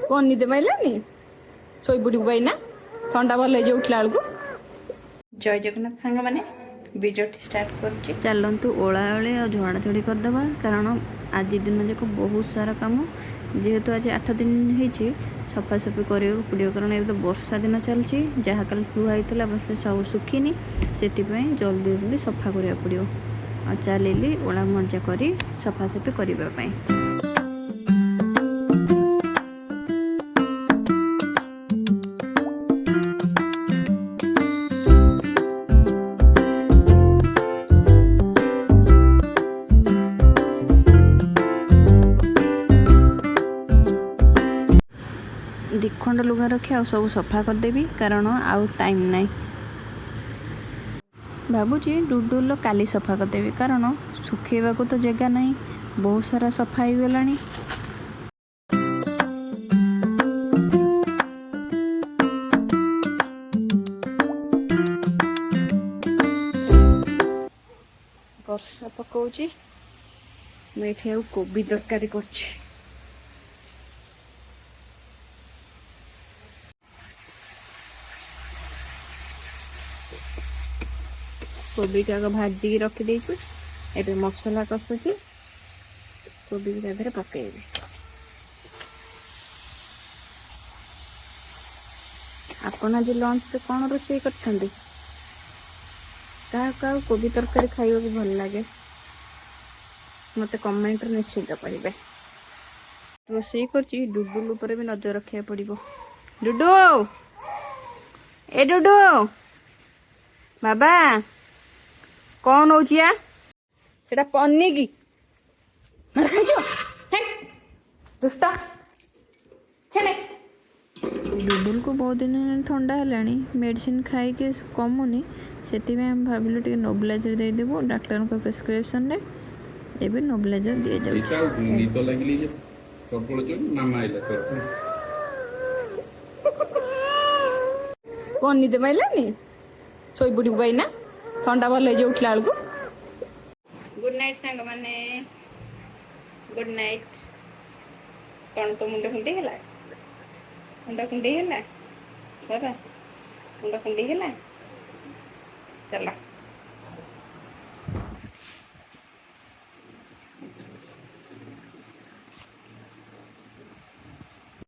ନିଦେ ମାଇଲାନି ଶୋଇ ପଡ଼ିବୁ ଭାଇ ନା ଥଣ୍ଡା ଭଲ ହେଇଯିବ ଉଠିଲା ବେଳକୁ। ଜୟ ଜଗନ୍ନାଥ ସାଙ୍ଗମାନେ ଭିଡ଼ିଓଟି ଷ୍ଟାର୍ଟ କରୁଛି। ଚାଲନ୍ତୁ ଓଳାଓଳି ଆଉ ଝଡ଼ାଝଡ଼ି କରିଦେବା, କାରଣ ଆଜି ଦିନ ଯାକ ବହୁତ ସାରା କାମ। ଯେହେତୁ ଆଜି 8 ଦିନ ହେଇଛି ସଫାସଫି କରିବାକୁ ପଡ଼ିବ, କାରଣ ଏବେ ତ ବର୍ଷା ଦିନ ଚାଲିଛି। ଯାହା କାଲି ଧୁଆ ହେଇଥିଲା ବସ ସବୁ ଶୁଖିନି, ସେଥିପାଇଁ ଜଲ୍ଦି ଜଲ୍ଦି ସଫା କରିବାକୁ ପଡ଼ିବ। ଆଉ ଚାଲିଲି ଓଳା ମଜା କରି ସଫାସଫି କରିବା ପାଇଁ। ଦିଖଣ୍ଡ ଲୁଗା ରଖି ଆଉ ସବୁ ସଫା କରିଦେବି, କାରଣ ଆଉ ଟାଇମ୍ ନାହିଁ। ଭାବୁଛି ଡୁଡୁଲ କାଲି ସଫା କରିଦେବି, କାରଣ ଶୁଖେଇବାକୁ ତ ଜାଗା ନାହିଁ, ବହୁତ ସାରା ସଫା ହେଇଗଲାଣି। ବର୍ଷା ପକାଉଛି, ମୁଁ ଏଠି ଆଉ କୋବି ତରକାରୀ କରୁଛି। କୋବିକୁ ଆଗ ଭାଜିକି ରଖିଦେଇଛି, ଏବେ ମସଲା କଷୁଛି, କୋବିକୁ ତା ଦେହରେ ପକେଇବି। ଆପଣ ଆଜି ଲଞ୍ଚରେ କ'ଣ ରୋଷେଇ କରିଛନ୍ତି? କାହାକୁ କାହାକୁ କୋବି ତରକାରୀ ଖାଇବାକୁ ଭଲ ଲାଗେ ମୋତେ କମେଣ୍ଟରେ ନିଶ୍ଚିତ କହିବେ। ରୋଷେଇ କରୁଛି, ଡୁଡୁଲ ଉପରେ ବି ନଜର ରଖିବାକୁ ପଡ଼ିବ। ଡୁଡୁ, ଏ ଡୁଡୁ ବାବା କ'ଣ ହଉଛି ଆ? ସେଟା ପନିକି ମାର ଖାଇଛ ଦୁଷ୍ଟ ଛେନେ। ଡୁଡୁଲକୁ ବହୁତ ଦିନ ହେଲାଣି ଥଣ୍ଡା ହେଲାଣି, ମେଡ଼ିସିନ ଖାଇକି କମୁନି, ସେଥିପାଇଁ ଆମେ ଭାବିଲୁ ଟିକେ ନୋବୁଲାଇଜର ଦେଇଦେବୁ ଡାକ୍ତରଙ୍କ ପ୍ରେସକ୍ରିପସନରେ। ଏବେ ନୋବୁଲାଇଜର ଦିଆଯାଉଛି। କ'ଣ ନିଦେ ମାଇଲାନି ଶୋଇ ପଡ଼ିବୁ ଭାଇ ନା ଥଣ୍ଡା ଭଲ ହେଇଯିବ ଉଠିଲା ବେଳକୁ। ଗୁଡ୍ ନାଇଟ୍ ସାଙ୍ଗମାନେ, ଗୁଡ୍ ନାଇଟ୍। କ'ଣ ତ ମୁଣ୍ଡ କୁଣ୍ଡେଇ ହେଲା? ମୁଣ୍ଡ କୁଣ୍ଡେଇ ହେଲା ବାବା, ମୁଣ୍ଡ କୁଣ୍ଡେଇ ହେଲା। ଚାଲ।